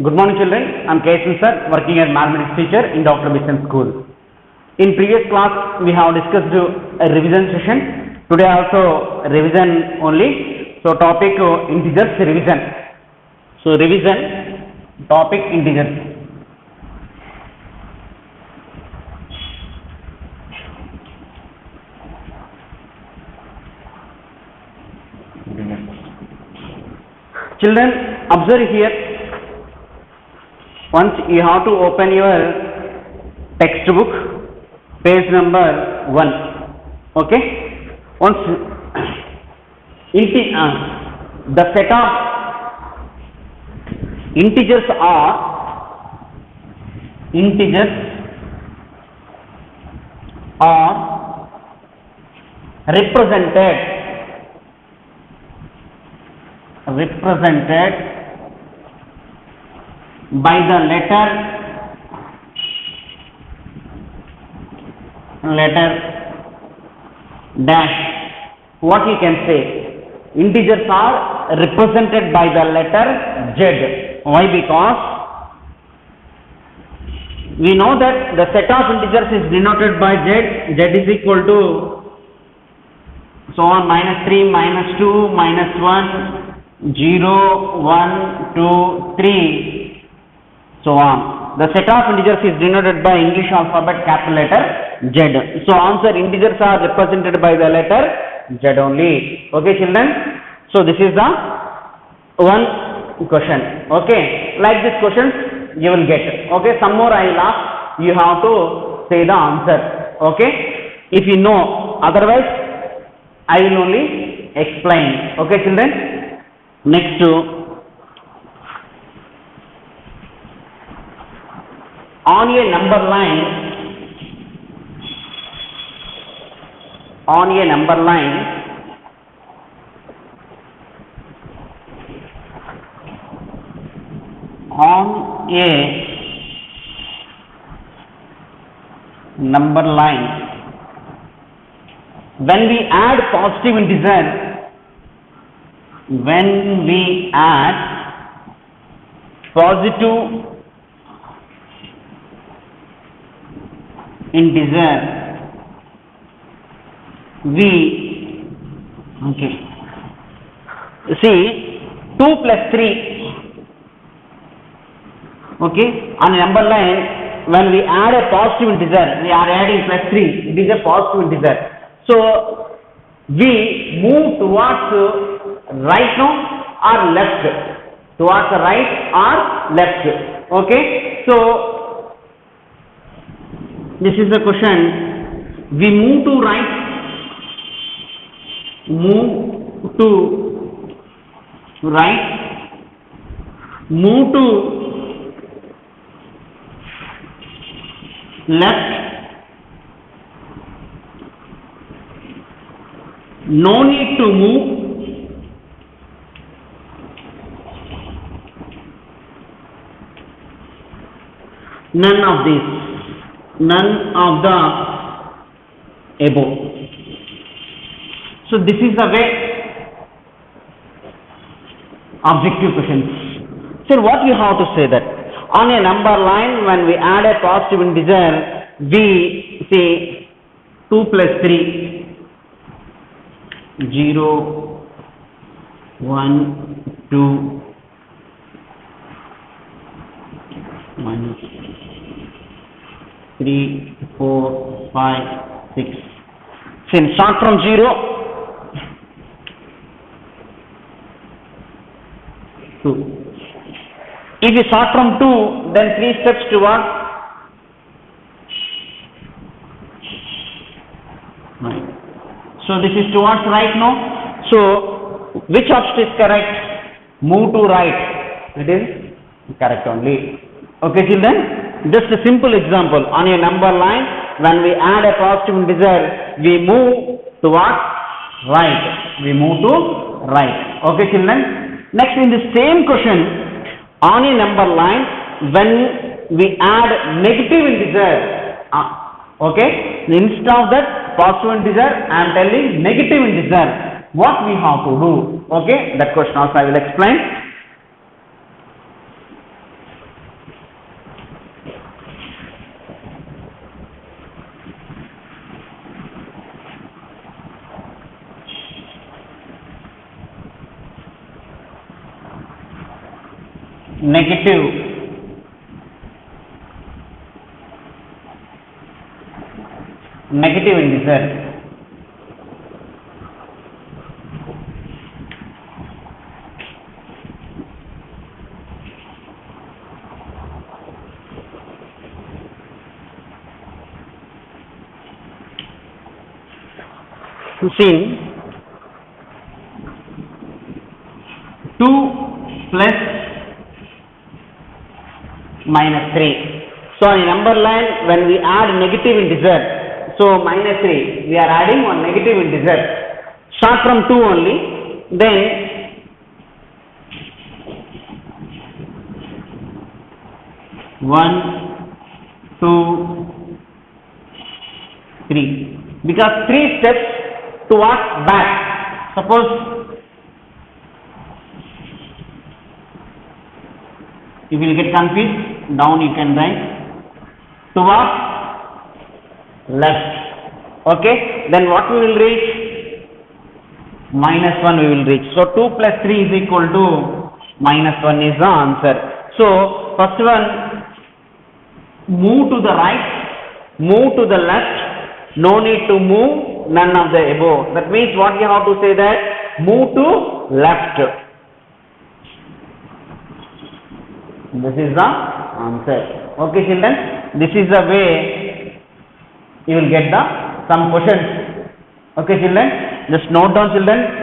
Good morning children, I am K.S. sir, working as mathematics teacher in Dr. Bishan school. In previous class we have discussed a revision session. Today also revision only. So topic integers revision. So revision topic integers. Children, observe here. Once you have to open your textbook, page number 1. Okay. Once the set of integers are represented by the letter dash. What you can say? Integers are represented by the letter Z. Why? Because we know that the set of integers is denoted by Z. Z is equal to so on -3, -2, -1, 0, 1, 2, 3, so on. The set of integers is denoted by English alphabet capital letter Z. So answer, integers are represented by the letter Z only. Okay children. So this is the one question. Okay. Like this questions you will get. Okay. Some more I will ask. You have to say the answer. Okay. If you know, otherwise I will only explain. Okay children. Next to on a number line, on a number line when we add positive integer, we see 2 plus 3. Okay, on a number line when we add a positive integer, we are adding plus 3, it is a positive integer. So we move towards right now or left, towards the right or left. Okay, so this is the question. We move to right, move to left, no need to move, none of the above. So this is the way objective questions. So what you have to say that on a number line when we add a positive integer, we say 2 plus 3, 0, 1, 2, minus 3, 4, 5, 6. Then start from 0, 2. If you start from 2, then 3 steps towards right. So this is towards right now. So which option is correct? Move to right. It is correct only. Okay children. Just a simple example. On a number line, when we add a positive integer, we move towards right. We move to right. Okay children. Next, in the same question, on a number line, when we add negative integer, okay, instead of that positive integer, I am telling negative integer. What we have to do? Okay, that question also I will explain. negative integer. See, 2 plus minus 3. So in number line, when we add negative integer, so minus 3, we are adding one negative integer, start from 2 only, then one, 2, 3, because 3 steps towards back. Suppose you will get confused, down you can write towards left. Okay, then what we will reach? Minus 1 we will reach. So 2 plus 3 is equal to minus 1 is the answer. So first one, move to the right, move to the left, no need to move none of the above. That means what you have to say, that move to left. This is the answer. Okay children, this is the way you will get the some questions. Okay children, just note down children.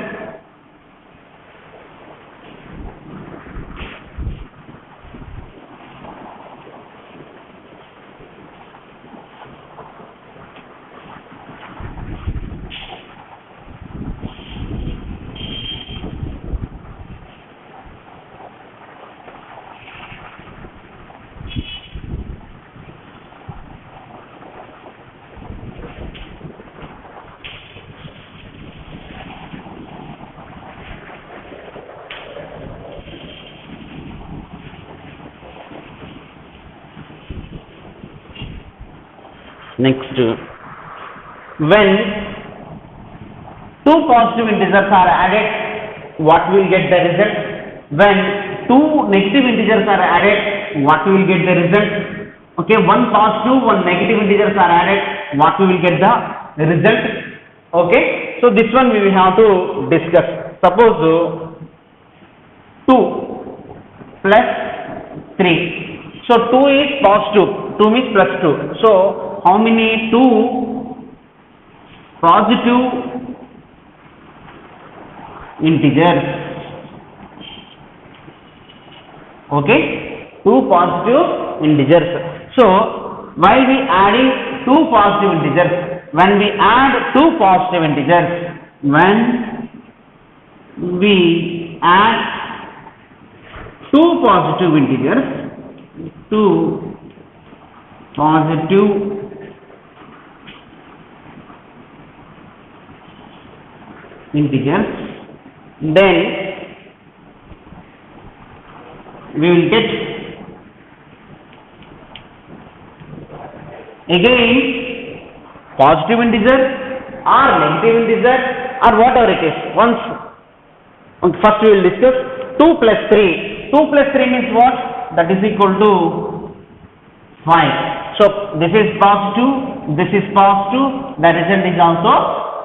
Next, when two positive integers are added, what will get the result? When two negative integers are added, what will get the result? Okay, one positive, one negative integers are added, what we will get the result? Okay, so this one we will have to discuss. Suppose 2 plus 3. So 2 is positive, 2 means plus 2. So how many 2 positive integers? Okay, 2 positive integers. So while we adding 2 positive integers, when we add 2 positive integers, when we add 2 positive integers, 2 positive integers, then we will get again positive integer or negative integer or whatever it is. Once first we will discuss 2 plus 3. 2 plus 3 means what? That is equal to 5. So this is positive, this is positive, the result is also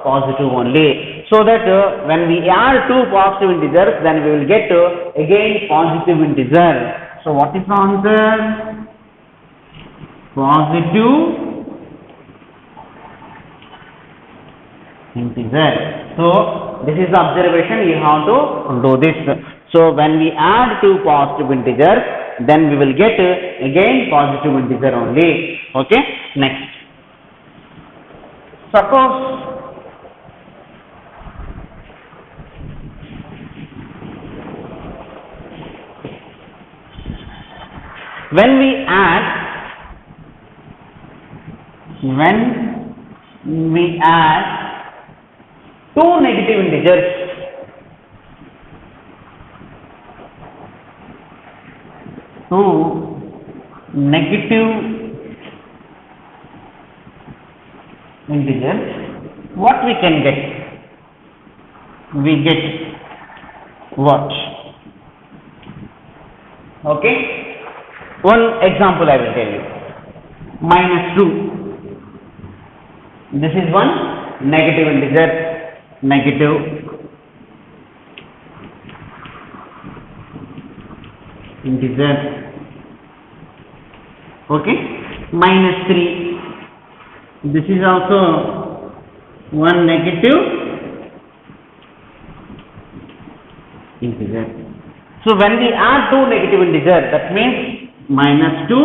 positive only. So that when we add 2 positive integers, then we will get again positive integer. So what is the answer? Positive integer. So this is the observation, you have to do this. So when we add 2 positive integers, then we will get again positive integer only. Okay, next, suppose when we add 2 negative integers, what we can get? We get what? Okay, one example I will tell you. -2. This is one negative integer, negative integer. Okay, -3. This is also one negative integer. So when we add two negative integers, that means -2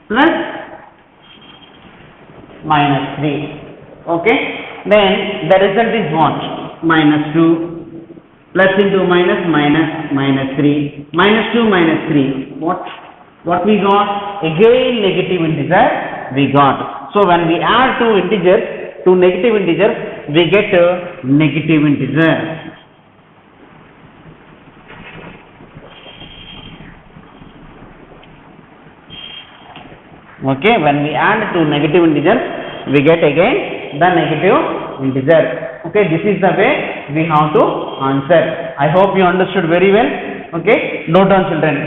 plus -3. Okay, then the result is what? -2 plus into minus minus -3, -2 -3. What we got? Again negative integer we got. So when we add two negative integers, we get a negative integer. Okay, when we add two negative integers, we get again the negative integer. Okay, this is the way we have to answer. I hope you understood very well. Okay, note down, children.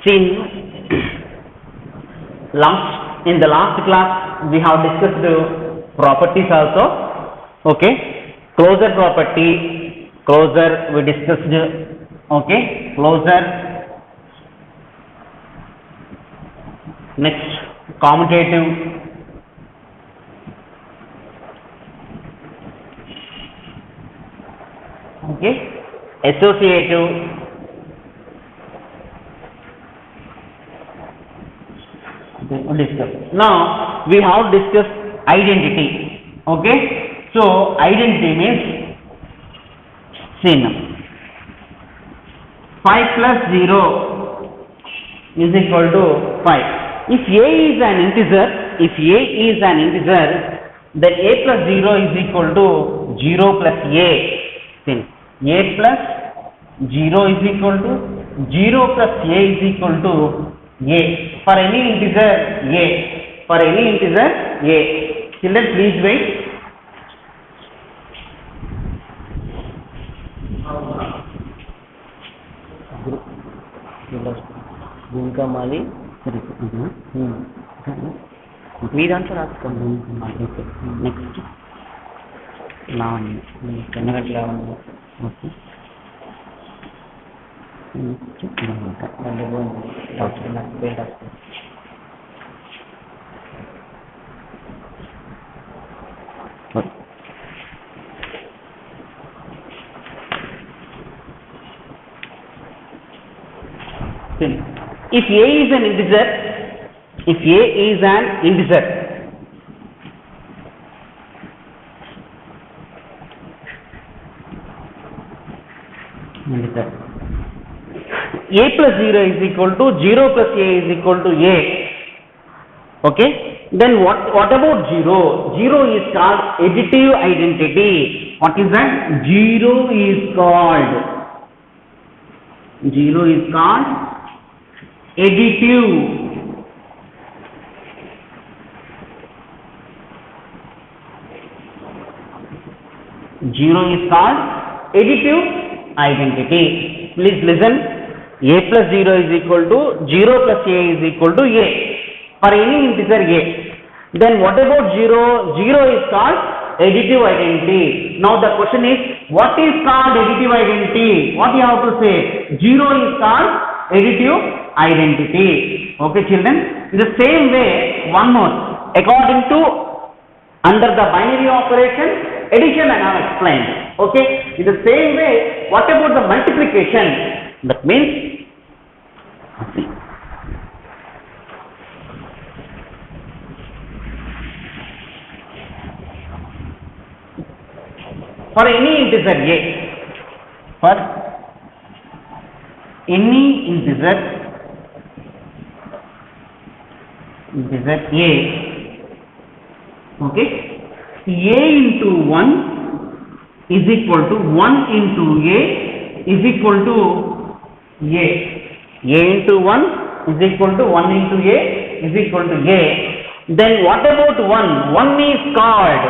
See, in the last class we have discussed properties also. Okay, closure property, closure we discussed. Okay, closure. Next, commutative. Okay, associative. Discuss. Now we have discussed identity. Okay, so identity means synonym. 5 plus 0 is equal to 5. If a is an integer, then a plus 0 is equal to 0 plus a. Then a plus 0 is equal to 0 plus a is equal to a. For any integer a. Children, please wait. भूमिका माली మీ దాంట్లో రాసుకోండి. Next Lavanya ఎన్నగంటల okay If a is an integer, a plus 0 is equal to 0 plus a is equal to a. Okay, then what about 0? 0 is called additive identity. What is that? 0 is called additive. Zero is called additive identity. Please listen. A plus 0 is equal to 0 plus a is equal to a for any integer a. Then what about 0? 0 is called additive identity. Now the question is, what is called additive identity? What you have to say? 0 is called additive identity. Okay, children. In the same way, one more. According to under the binary operation, addition I have explained. Okay. In the same way, what about the multiplication? That means For any integer a, for any integer a, okay, a into 1 is equal to 1 into a is equal to a. A into 1 is equal to 1 into a is equal to a. Then what about 1? 1 is called.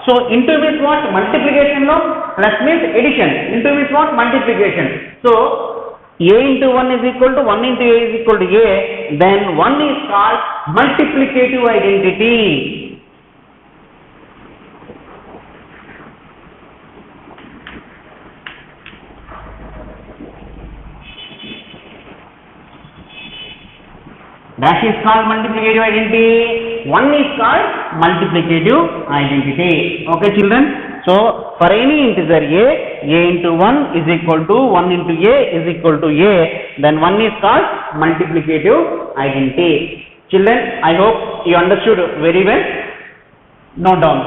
So into means what? Multiplication, no? Plus means addition. Into means what? Multiplication. So a into 1 is equal to 1 into a is equal to a. Then 1 is called multiplicative identity. Dash is called multiplicative identity. 1 is called multiplicative identity. Okay, children. So for any integer a into 1 is equal to 1 into a is equal to a. Then 1 is called multiplicative identity. Children, I hope you understood very well. Note down.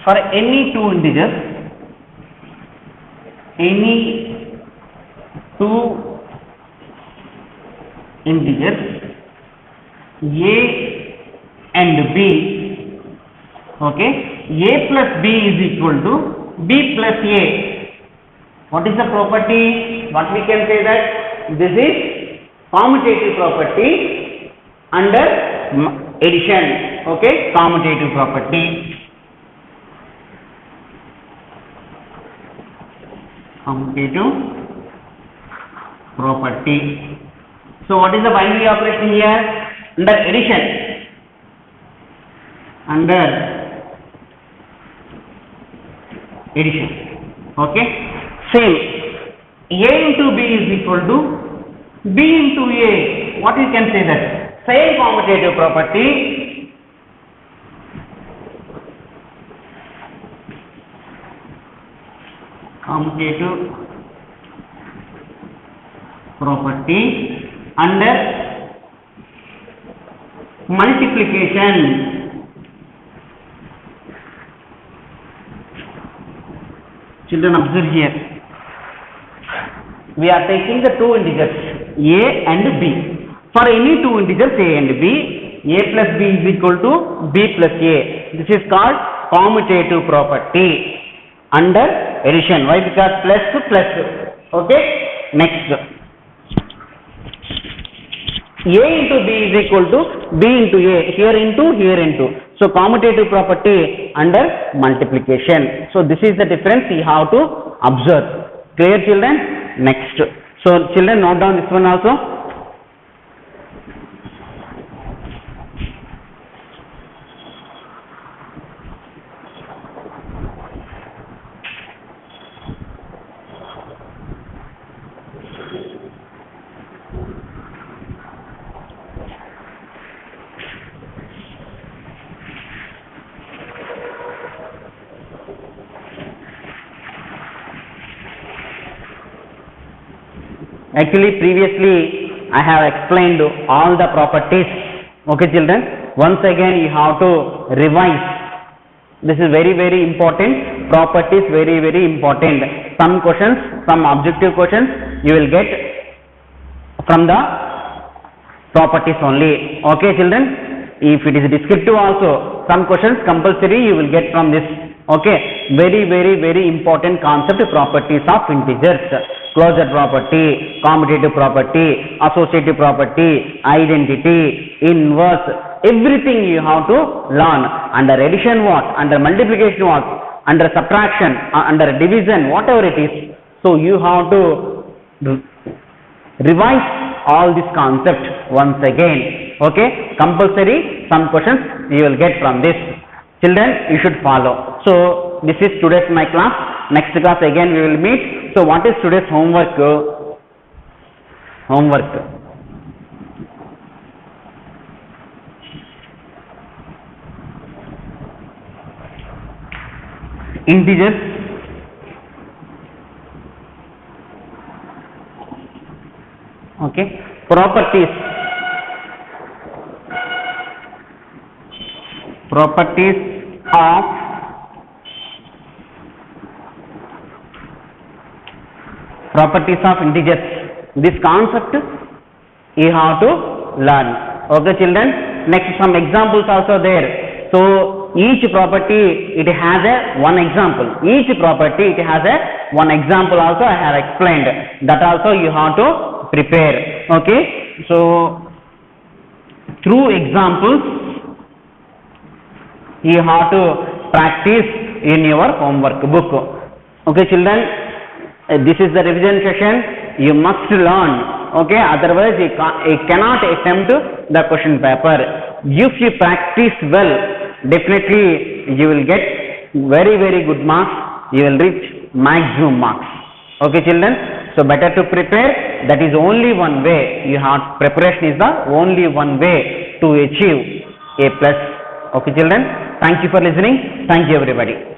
For any two integers, a and b, okay, a plus b is equal to b plus a. What is the property? What we can say that this is commutative property under addition. Okay, commutative property. Commutative property. So what is the binary operation here? Under addition. Under addition. Okay. Same. A into b is equal to b into a. What you can say that? Same commutative property. Commutative property under multiplication. Children, observe here. We are taking the two integers a and b. For any two integers a and b, a plus b is equal to b plus a. This is called commutative property under addition. Why? Because plus to plus. Okay. Next, a into b is equal to b into a. Here into. So commutative property under multiplication. So this is the difference you have to observe. Clear, children? Next. So children, note down this one also. Actually, previously I have explained all the properties. Okay, children. Once again, you have to revise. This is very, very important. Properties very, very important. Some questions, some objective questions, you will get from the properties only. Okay, children. If it is descriptive also, some questions compulsory you will get from this. Okay. Very, very, very important concept. Properties of integers. Closure property, commutative property, associative property, identity, inverse, everything you have to learn. Under addition what? Under multiplication what? Under subtraction, under division, whatever it is. So you have to revise all this concept once again. Okay, compulsory some questions you will get from this. Children, you should follow. So this is today's my class. Next class again we will meet. So what is today's homework? Integers, okay, properties of integers. This concept you have to learn. Okay children, next some examples also there. So each property it has a one example. Each property it has a one example also I have explained. That also you have to prepare. Okay, so through examples you have to practice in your homework book. Okay children, this is the revision session. You must learn. Okay, otherwise you cannot attempt the question paper. If you practice well, definitely you will get very good marks. You will reach maximum marks. Okay children, so better to prepare. That is only one way. You have preparation is the only one way to achieve A+. Okay children, thank you for listening. Thank you everybody.